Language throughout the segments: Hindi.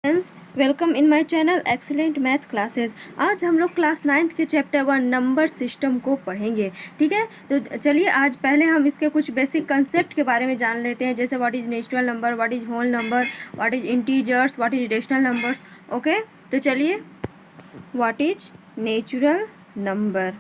Friends, welcome in my channel excellent math classes. आज हम लोग क्लास 9th के चैप्टर 1 नंबर सिस्टम को पढ़ेंगे। ठीक है, तो चलिए आज पहले हम इसके कुछ बेसिक कंसेप्ट के बारे में जान लेते हैं, जैसे what is natural number, what is whole number, what is integers, what is rational numbers. Okay, तो चलिए व्हाट इज नेचुरल नंबर।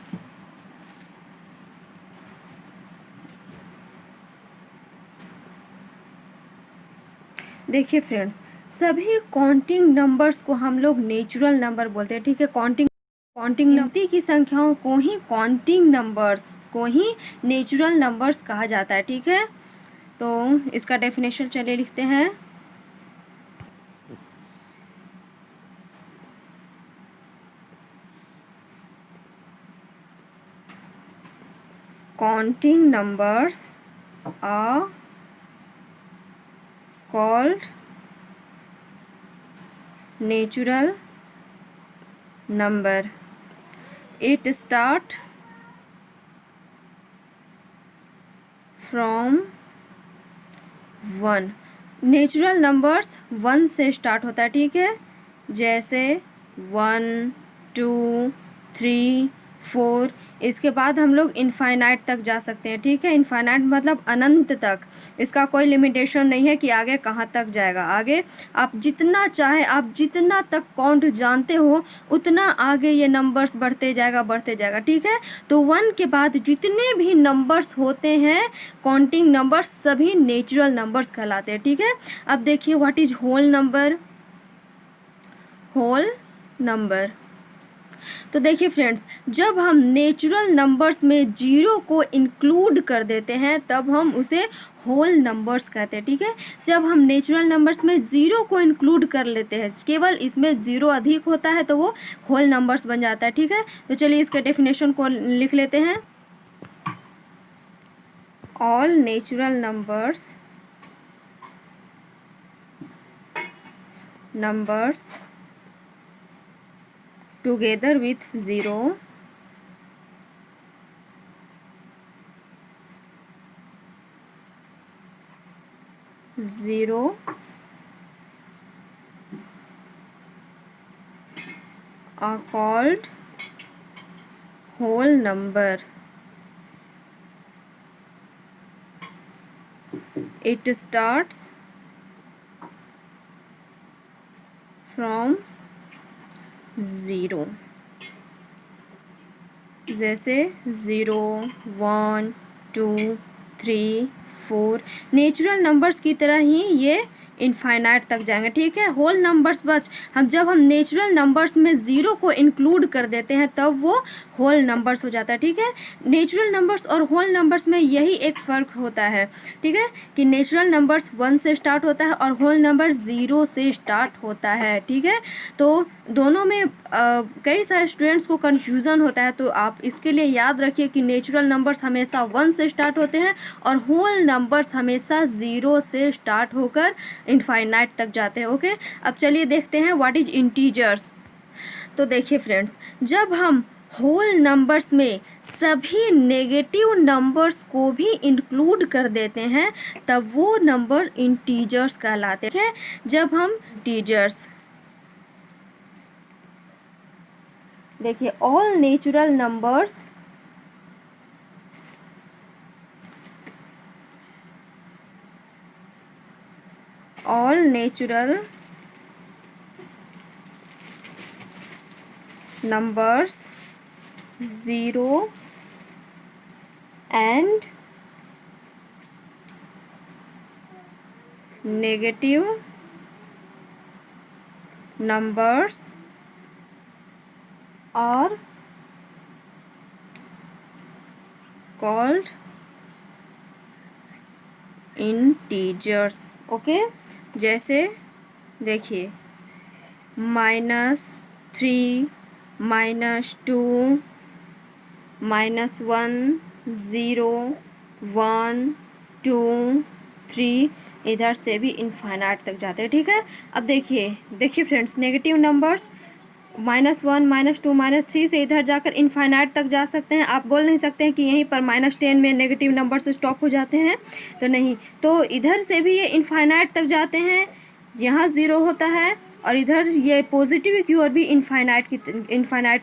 देखिए फ्रेंड्स, सभी काउंटिंग नंबर्स को हम लोग नेचुरल नंबर बोलते हैं। ठीक है, काउंटिंग गिनती की संख्याओं को ही काउंटिंग नंबर्स को ही नेचुरल नंबर्स कहा जाता है। ठीक है, तो इसका डेफिनेशन चलिए लिखते हैं। Counting numbers are called natural number. It start from 1। Natural numbers 1 से स्टार्ट होता है। ठीक है, जैसे 1 2 3 4। इसके बाद हम लोग इनफाइनाइट तक जा सकते हैं। ठीक है, इनफाइनाइट मतलब अनंत तक। इसका कोई लिमिटेशन नहीं है कि आगे कहाँ तक जाएगा। आगे आप जितना चाहे, आप जितना तक काउंट जानते हो उतना आगे ये नंबर्स बढ़ते जाएगा। ठीक है, तो 1 के बाद जितने भी नंबर्स होते हैं काउंटिंग नंबर्स सभी नेचुरल नंबर्स कहलाते हैं। ठीक है, अब देखिए what is whole number. Whole number, तो देखिए फ्रेंड्स, जब हम नेचुरल नंबर्स में जीरो को इंक्लूड कर देते हैं तब हम उसे होल नंबर्स कहते हैं। ठीक है, जब हम नेचुरल नंबर्स में जीरो को इंक्लूड कर लेते हैं, केवल इसमें जीरो अधिक होता है, तो वो होल नंबर्स बन जाता है। ठीक है, तो चलिए इसके डेफिनेशन को लिख लेते हैं। All natural numbers together with zero are called whole number. It starts from 0, जैसे 0 1 2 3 4। नेचुरल नंबर्स की तरह ही ये इनफाइनाइट तक जाएंगे। ठीक है, होल नंबर्स बस जब हम नेचुरल नंबर्स में ज़ीरो को इंक्लूड कर देते हैं तब वो होल नंबर्स हो जाता है। ठीक है, नेचुरल नंबर्स और होल नंबर्स में यही एक फ़र्क होता है। ठीक है, कि नेचुरल नंबर्स 1 से स्टार्ट होता है और होल नंबर 0 से स्टार्ट होता है। ठीक है, तो दोनों में कई सारे स्टूडेंट्स को कन्फ्यूज़न होता है, तो आप इसके लिए याद रखिए कि नेचुरल नंबर्स हमेशा 1 से स्टार्ट होते हैं और होल नंबर्स हमेशा 0 से स्टार्ट होकर इनफाइनाइट तक जाते हैं। ओके, अब चलिए देखते हैं व्हाट इज इंटीजर्स। तो देखिए फ्रेंड्स, जब हम होल नंबर्स में सभी नेगेटिव नंबर्स को भी इंक्लूड कर देते हैं तब वो नंबर इंटीजर्स कहलाते हैं। जब हम इंटीजर्स, देखिए all natural numbers zero and negative numbers are called integers। Okay, जैसे देखिए -3 -2 -1 0 1 2 3, इधर से भी इनफाइनाइट तक जाते हैं। ठीक है, अब देखिए फ्रेंड्स, नेगेटिव नंबर्स -1 -2 -3 से इधर जाकर इनफाइनाइट तक जा सकते हैं। आप बोल नहीं सकते हैं कि यहीं पर -10 में नेगेटिव नंबर से स्टॉप हो जाते हैं, तो नहीं, तो इधर से भी ये इनफाइनाइट तक जाते हैं। यहाँ 0 होता है और इधर ये पॉजिटिव क्यू और भी इनफाइनाइट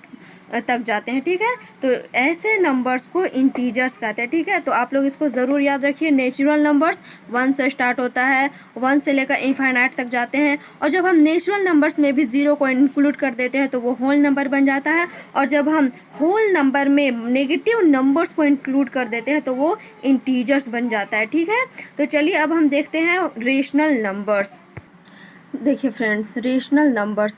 तक जाते हैं, ठीक है। तो ऐसे नंबर्स को इंटीजर्स कहते हैं, ठीक है। तो आप लोग इसको ज़रूर याद रखिए। नेचुरल नंबर्स 1 से स्टार्ट होता है, 1 से लेकर इनफाइनाइट तक जाते हैं, और जब हम नेचुरल नंबर्स में भी 0 को इंक्लूड कर देते हैं तो वो होल नंबर बन जाता है, और जब हम होल नंबर में नेगेटिव नंबर्स को इंक्लूड कर देते हैं तो वो इंटीजर्स बन जाता है, ठीक है। तो चलिए अब हम देखते हैं रेशनल नंबर्स। देखिए फ्रेंड्स, रेशनल नंबर्स,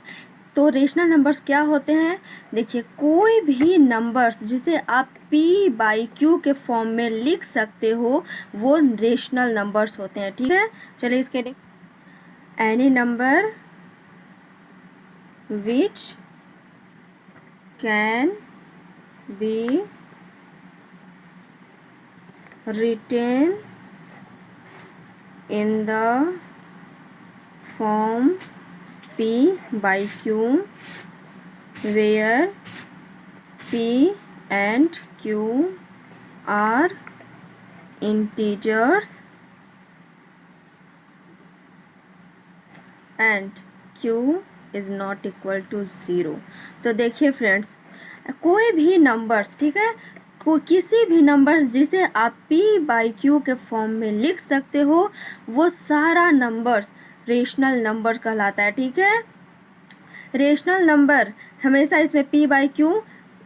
तो रेशनल नंबर्स क्या होते हैं? देखिए, कोई भी नंबर्स जिसे आप p/q के फॉर्म में लिख सकते हो वो रेशनल नंबर्स होते हैं, ठीक है। चलिए इसके any number which can be written in the form p/q where p and q are integers and q is not equal to 0। तो देखिए फ्रेंड्स, कोई भी नंबर्स, ठीक है, किसी भी नंबर्स जिसे आप p/q के फॉर्म में लिख सकते हो वो सारा नंबर्स रेशनल नंबर्स कहलाता है, ठीक है। रेशनल नंबर हमेशा इसमें p/q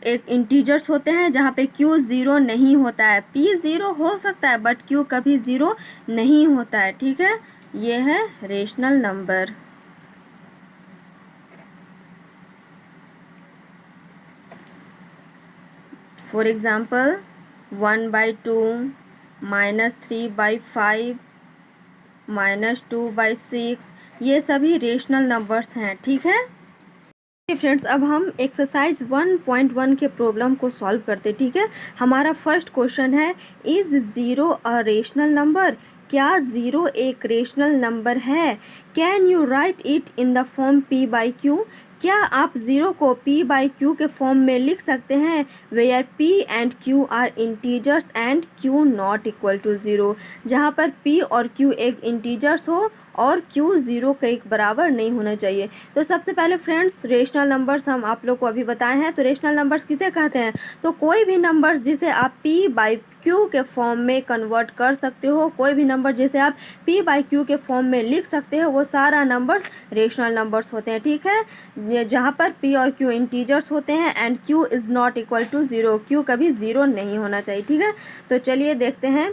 एक इंटीजर्स होते हैं जहाँ पे q 0 नहीं होता है। p 0 हो सकता है बट q कभी 0 नहीं होता है, ठीक है। ये है रेशनल नंबर। फॉर एग्जाम्पल 1/2, -3/5, -2/6, ये सभी रेशनल नंबर्स हैं, ठीक है। फ्रेंड्स, अब हम एक्सरसाइज 1.1 के प्रॉब्लम को सॉल्व करते, ठीक है। हमारा फर्स्ट क्वेश्चन है, इज 0 अ रेशनल नंबर? क्या 0 एक रेशनल नंबर है? Can you right it in the form p/q? क्या आप 0 को p/q के फॉर्म में लिख सकते हैं where p and q are integers and q not equal to 0, जहाँ पर p और q एक इंटीजर्स हो और q 0 के एक बराबर नहीं होना चाहिए। तो सबसे पहले फ्रेंड्स, रेशनल नंबर्स हम आप लोग को अभी बताए हैं। तो रेशनल नंबर्स किसे कहते हैं? तो कोई भी नंबर्स जिसे आप p/q के फॉर्म में कन्वर्ट कर सकते हो, कोई भी नंबर जिसे आप p/q के फॉर्म में लिख सकते हो वो सारा नंबर्स रेशनल नंबर्स होते हैं, ठीक है। जहाँ पर p और q इंटीजर्स होते हैं and q is not equal to 0, q कभी 0 नहीं होना चाहिए, ठीक है। तो चलिए देखते हैं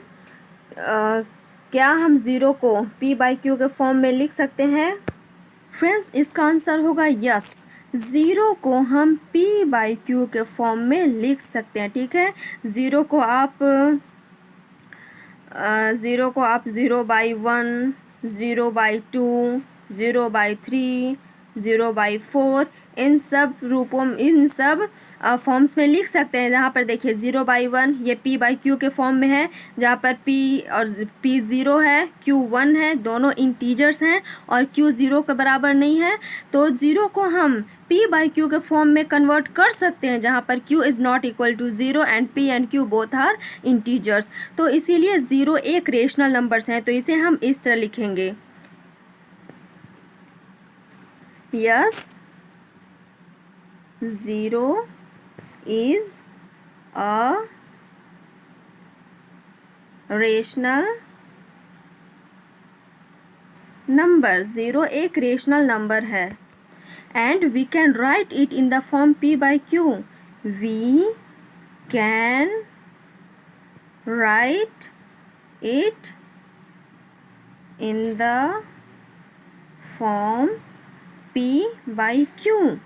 क्या हम 0 को p/q के फॉर्म में लिख सकते हैं। फ्रेंड्स, इसका आंसर होगा यस, 0 को हम p/q के फॉर्म में लिख सकते हैं, ठीक है। 0 को आप 0/1, 0/2, 0/3, 0/4 इन सब फॉर्म्स में लिख सकते हैं। जहाँ पर देखिए 0/1 ये p/q के फॉर्म में है, जहाँ पर p और p 0 है, q 1 है, दोनों इंटीजर्स हैं और q 0 के बराबर नहीं है। तो 0 को हम p/q के फॉर्म में कन्वर्ट कर सकते हैं जहाँ पर q is not equal to 0 and p and q both are integers. तो इसीलिए 0 एक रेशनल नंबर्स हैं। तो इसे हम इस तरह लिखेंगे, yes 0 is a rational number। 0 एक रेशनल नंबर है and we can write it in the form p/q। We can write it in the form p/q।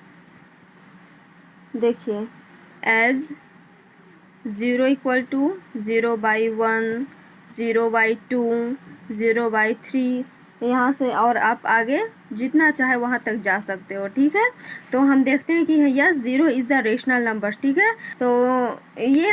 देखिए, एज 0 इक्वल टू 0/1, 0/2, 0/3, यहाँ से और आप आगे जितना चाहे वहाँ तक जा सकते हो, ठीक है। तो हम देखते हैं कि yes 0 is the rational number, ठीक है। तो ये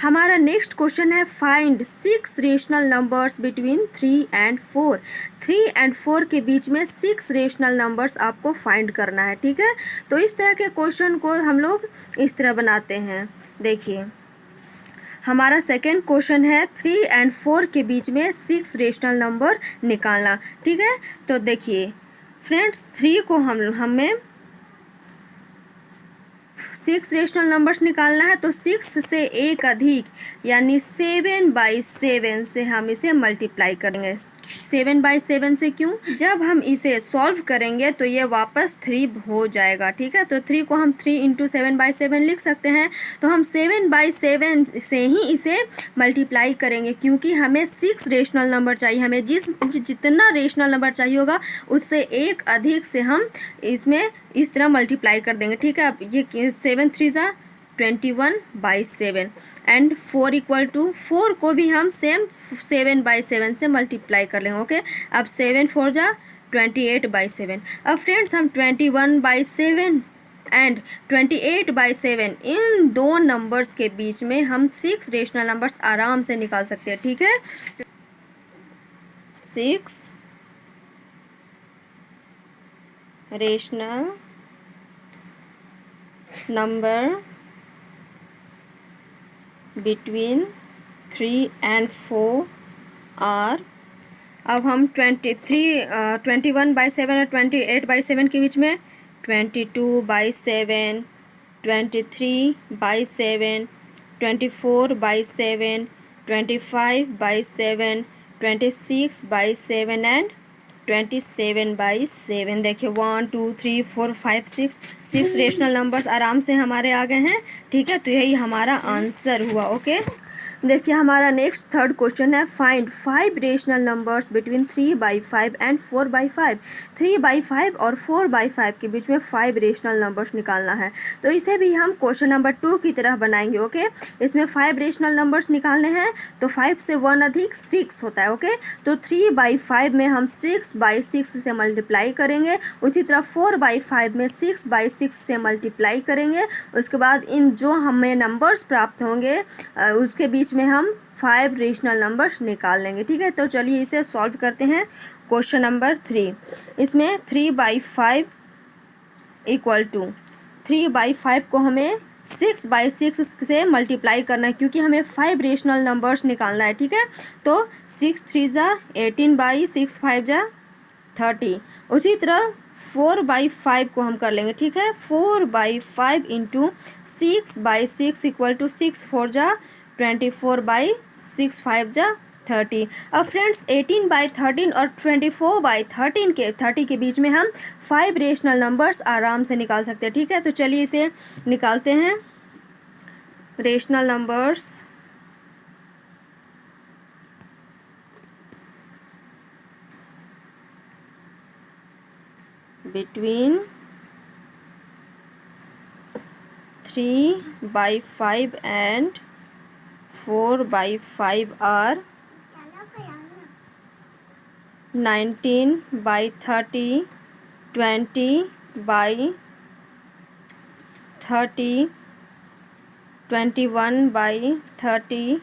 हमारा नेक्स्ट क्वेश्चन है, find 6 rational numbers between 3 and 4। 3 and 4 के बीच में 6 रेशनल नंबर्स आपको फाइंड करना है, ठीक है। तो इस तरह के क्वेश्चन को हम लोग इस तरह बनाते हैं। देखिए, हमारा सेकेंड क्वेश्चन है 3 एंड 4 के बीच में 6 रेशनल नंबर निकालना, ठीक है। तो देखिए, फ्रेंड्स 3 को हमें 6 रेशनल नंबर्स निकालना है, तो 6 से एक अधिक यानी 7/7 से हम इसे मल्टीप्लाई करेंगे। 7/7 से क्यों? जब हम इसे सॉल्व करेंगे तो ये वापस 3 हो जाएगा, ठीक है। तो 3 को हम 3 इंटू 7/7 लिख सकते हैं। तो हम 7/7 से ही इसे मल्टीप्लाई करेंगे, क्योंकि हमें 6 रेशनल नंबर चाहिए। हमें जितना रेशनल नंबर चाहिए होगा उससे एक अधिक से हम इसमें इस तरह मल्टीप्लाई कर देंगे, ठीक है। अब ये 7 3 ज़ा 21/7 एंड 4 इक्वल टू 4 को भी हम सेम 7/7 से मल्टीप्लाई कर लेंगे, ओके। अब 7 4 ज़ा 28/7। अब फ्रेंड्स हम 21/7 एंड 28/7 इन दो नंबर्स के बीच में हम 6 रेशनल नंबर्स आराम से निकाल सकते हैं, ठीक है। 6 rational number between 3 and 4 are. अब हम 21/7 और 28/7 के बीच में 22/7, 23/7, 24/7, 25/7, 26/7 एंड 27/7। देखिए 1 2 3 4 5 6 रेशनल नंबर्स आराम से हमारे आ गए हैं, ठीक है। तो यही हमारा आंसर हुआ, ओके। देखिए हमारा नेक्स्ट थर्ड क्वेश्चन है, find 5 rational numbers between 3/5 and 4/5। 3/5 और 4/5 के बीच में 5 रेशनल नंबर्स निकालना है। तो इसे भी हम क्वेश्चन नंबर 2 की तरह बनाएंगे, ओके। इसमें 5 रेशनल नंबर्स निकालने हैं, तो 5 से 1 अधिक 6 होता है, ओके। तो 3/5 में हम 6/6 से मल्टीप्लाई करेंगे। उसी तरह 4/5 में 6/6 से मल्टीप्लाई करेंगे। उसके बाद इन जो हमें नंबर्स प्राप्त होंगे उसके बीच में हम 5 रेशनल नंबर्स निकाल लेंगे, ठीक है। तो चलिए इसे सॉल्व करते हैं। क्वेश्चन नंबर 3, इसमें 3/5 इक्वल टू 3/5 को हमें 6/6 से मल्टीप्लाई करना है, क्योंकि हमें 5 रेशनल नंबर्स निकालना है, ठीक है। तो 6 3 ज़ा 18/6 5 ज़ा 30। उसी तरह 4/5 को हम कर लेंगे, ठीक है। 4/5 इंटू 6/6 इक्वल टू 6 4 ज़ा 24/6 5 ज़ा 30। अब फ्रेंड्स 18/13 और 24/30 के बीच में हम 5 रेशनल नंबर्स आराम से निकाल सकते हैं, ठीक है। तो चलिए इसे निकालते हैं। Rational numbers between 3/5 and 4/5 are 19/30, 20/30, 21/30,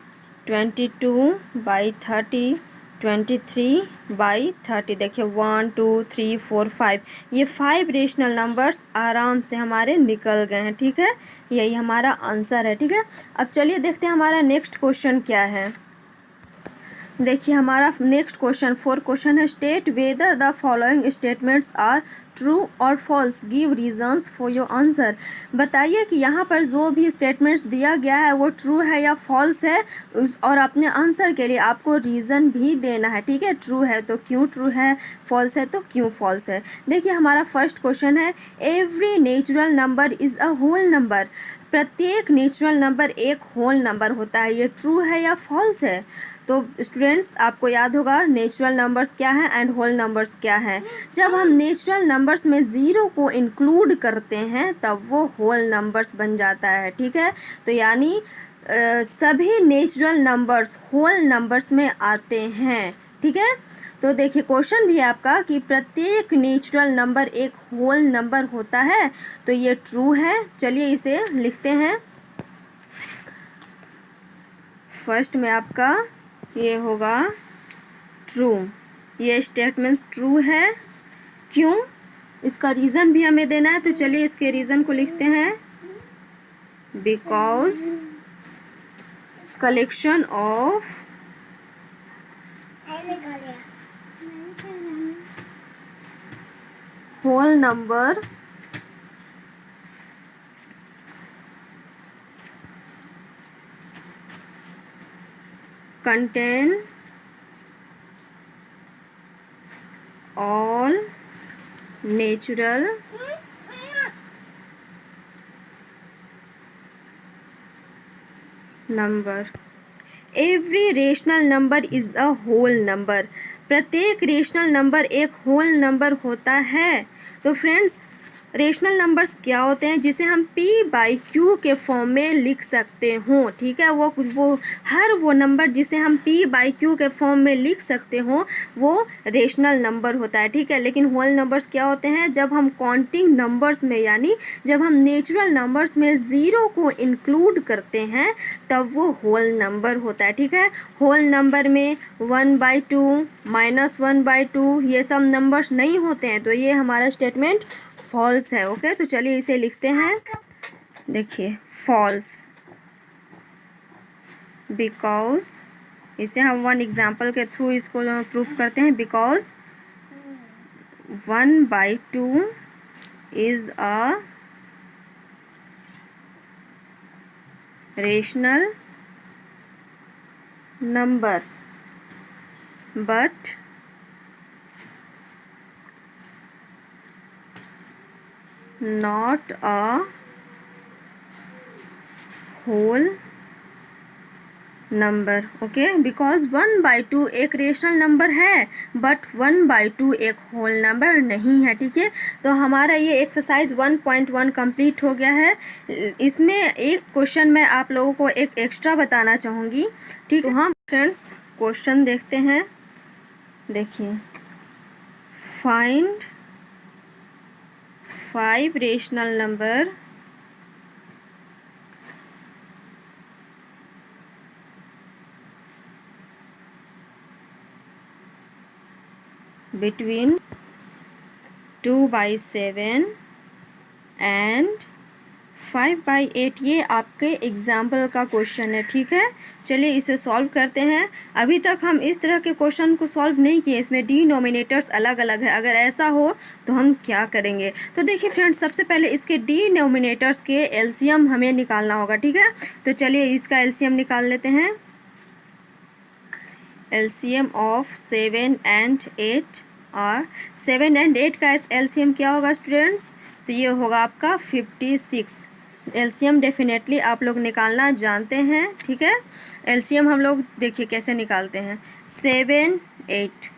22/30, 23/30। देखिए 1 2 3 4 5 ये 5 रेशनल नंबर्स आराम से हमारे निकल गए हैं, ठीक है। यही हमारा आंसर है, ठीक है। अब चलिए देखते हैं हमारा नेक्स्ट क्वेश्चन क्या है। देखिए हमारा नेक्स्ट क्वेश्चन 4 क्वेश्चन है, state whether the following statements are true or false, give reasons for your answer. बताइए कि यहाँ पर जो भी स्टेटमेंट्स दिया गया है वो ट्रू है या फॉल्स है, और अपने आंसर के लिए आपको रीज़न भी देना है, ठीक है। ट्रू है तो क्यों ट्रू है, फॉल्स है तो क्यों फॉल्स है। देखिए हमारा फर्स्ट क्वेश्चन है, every natural number is a whole number. प्रत्येक नेचुरल नंबर एक होल नंबर होता है, ये ट्रू है या फॉल्स है। तो स्टूडेंट्स आपको याद होगा नेचुरल नंबर्स क्या हैं एंड होल नंबर्स क्या हैं। जब हम नेचुरल नंबर्स में ज़ीरो को इंक्लूड करते हैं तब वो होल नंबर्स बन जाता है, ठीक है। तो यानी सभी नेचुरल नंबर्स होल नंबर्स में आते हैं, ठीक है। तो देखिए क्वेश्चन भी है आपका कि प्रत्येक नेचुरल नंबर एक होल नंबर होता है, तो ये ट्रू है। चलिए इसे लिखते हैं। फर्स्ट में आपका ये होगा ट्रू, ये स्टेटमेंट्स ट्रू है। क्यों, इसका रीज़न भी हमें देना है, तो चलिए इसके रीज़न को लिखते हैं। Because collection of whole number contain all natural number. Every rational number is a whole number. प्रत्येक रेशनल नंबर एक होल नंबर होता है. तो फ्रेंड्स, रेशनल नंबर्स क्या होते हैं जिसे हम p बाई क्यू के फॉर्म में लिख सकते हों. ठीक है, वो हर वो नंबर जिसे हम p बाई क्यू के फॉर्म में लिख सकते हों वो रेशनल नंबर होता है. ठीक है, लेकिन होल नंबर्स क्या होते हैं, जब हम काउंटिंग नंबर्स में यानी जब हम नेचुरल नंबर्स में ज़ीरो को इंक्लूड करते हैं तब वो होल नंबर होता है. ठीक है, होल नंबर में 1/2 -1/2 ये सब नंबर्स नहीं होते हैं. तो ये हमारा स्टेटमेंट फॉल्स है. ओके, तो चलिए इसे लिखते हैं. देखिए, फॉल्स, बिकॉज इसे हम वन एग्जाम्पल के थ्रू इसको प्रूफ करते हैं. Because 1/2 is a rational number but not a whole number. Okay, because 1/2 एक रेशनल नंबर है बट 1/2 एक होल नंबर नहीं है. ठीक है, तो हमारा ये एक्सरसाइज 1.1 कंप्लीट हो गया है. इसमें एक क्वेश्चन मैं आप लोगों को एक एक्स्ट्रा बताना चाहूँगी. ठीक है, हाँ फ्रेंड्स, क्वेश्चन देखते हैं. देखिए, find 5 rational number between 2/7 and 5/8. ये आपके एग्जाम्पल का क्वेश्चन है. ठीक है, चलिए इसे सॉल्व करते हैं. अभी तक हम इस तरह के क्वेश्चन को सॉल्व नहीं किए, इसमें डिनोमिनेटर्स अलग अलग है. अगर ऐसा हो तो हम क्या करेंगे. तो देखिए फ्रेंड्स, सबसे पहले इसके डिनोमिनेटर्स के एलसीएम हमें निकालना होगा. ठीक है, तो चलिए इसका एलसीएम निकाल लेते हैं. एलसीएम ऑफ 7 and 8 और 7 and 8 का एलसीएम क्या होगा स्टूडेंट्स, तो ये होगा आपका 56. एलसीएम डेफिनेटली आप लोग निकालना जानते हैं. ठीक है, एलसीएम हम लोग देखिए कैसे निकालते हैं. 7 8,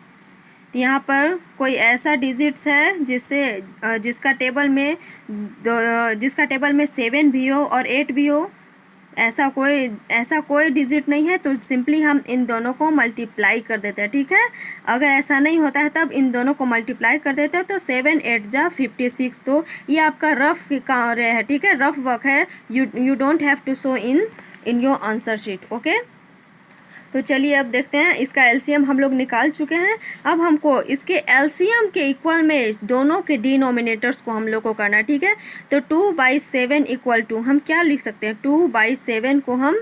यहाँ पर कोई ऐसा डिजिट्स है जिसका टेबल में 7 भी हो और 8 भी हो. ऐसा कोई डिजिट नहीं है, तो सिंपली हम इन दोनों को मल्टीप्लाई कर देते हैं. ठीक है, अगर ऐसा नहीं होता है तब इन दोनों को मल्टीप्लाई कर देते हैं तो 7 8 जा 56. तो ये आपका रफ कार्य है. ठीक है, रफ वर्क है. You don't have to show in your answer sheet. Okay, तो चलिए अब देखते हैं. इसका एलसीएम हम लोग निकाल चुके हैं. अब हमको इसके एलसीएम के इक्वल में दोनों के डिनोमिनेटर्स को हम लोग को करना है. ठीक है, तो 2/7 इक्वल टू हम क्या लिख सकते हैं, 2/7 को हम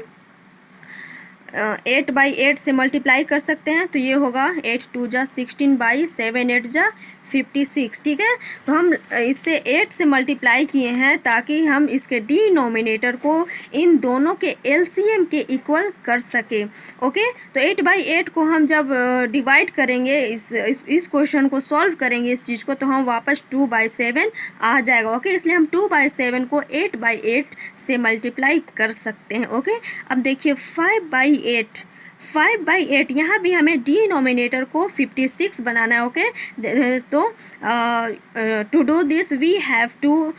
8/8 से मल्टीप्लाई कर सकते हैं. तो ये होगा 8 2 जा 16 7 8 जा 56. ठीक है, तो हम इससे 8 से मल्टीप्लाई किए हैं ताकि हम इसके डिनोमिनेटर को इन दोनों के एलसीएम के इक्वल कर सके. ओके, तो 8/8 को हम जब डिवाइड करेंगे, इस क्वेश्चन को सॉल्व करेंगे इस चीज़ को, तो हम वापस 2/7 आ जाएगा. ओके, इसलिए हम 2/7 को 8/8 से मल्टीप्लाई कर सकते हैं. ओके, अब देखिए 5/8 यहाँ भी हमें डिनोमिनेटर को 56 बनाना है. ओके, तो to do this we have to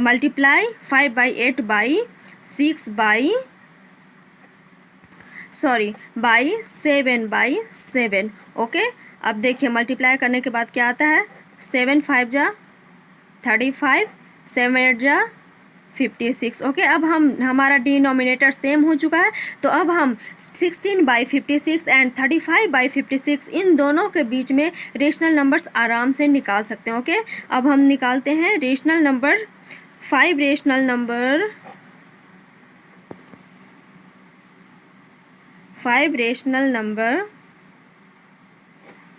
multiply 5/8 by 7/7. Okay, अब देखिए मल्टीप्लाई करने के बाद क्या आता है, 7 5 जा 35, 7 8 जा 56. ओके, अब हमारा डिनोमिनेटर सेम हो चुका है. तो अब हम 16/56 एंड 35/56 इन दोनों के बीच में रेशनल नंबर्स आराम से निकाल सकते हैं. ओके, अब हम निकालते हैं rational number. 5 rational number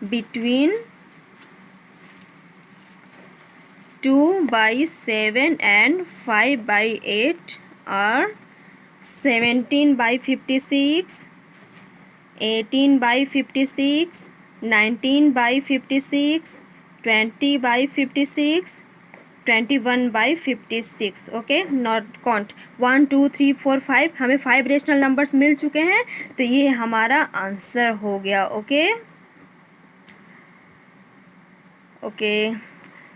between 2/7 and 5/8 are 17/56, 18/56, 19/56, 20/56, 21/56. Okay, not count 1 2 3 4 5, हमें 5 रेशनल नंबर्स मिल चुके हैं, तो ये हमारा आंसर हो गया. Okay okay,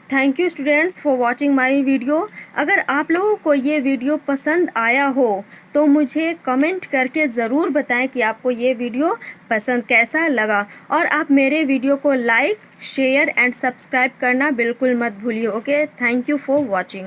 thank you students for watching my video. अगर आप लोगों को ये वीडियो पसंद आया हो तो मुझे कमेंट करके ज़रूर बताएं कि आपको ये वीडियो पसंद कैसा लगा, और आप मेरे वीडियो को लाइक, शेयर एंड सब्सक्राइब करना बिल्कुल मत भूलिए. Okay, thank you for watching.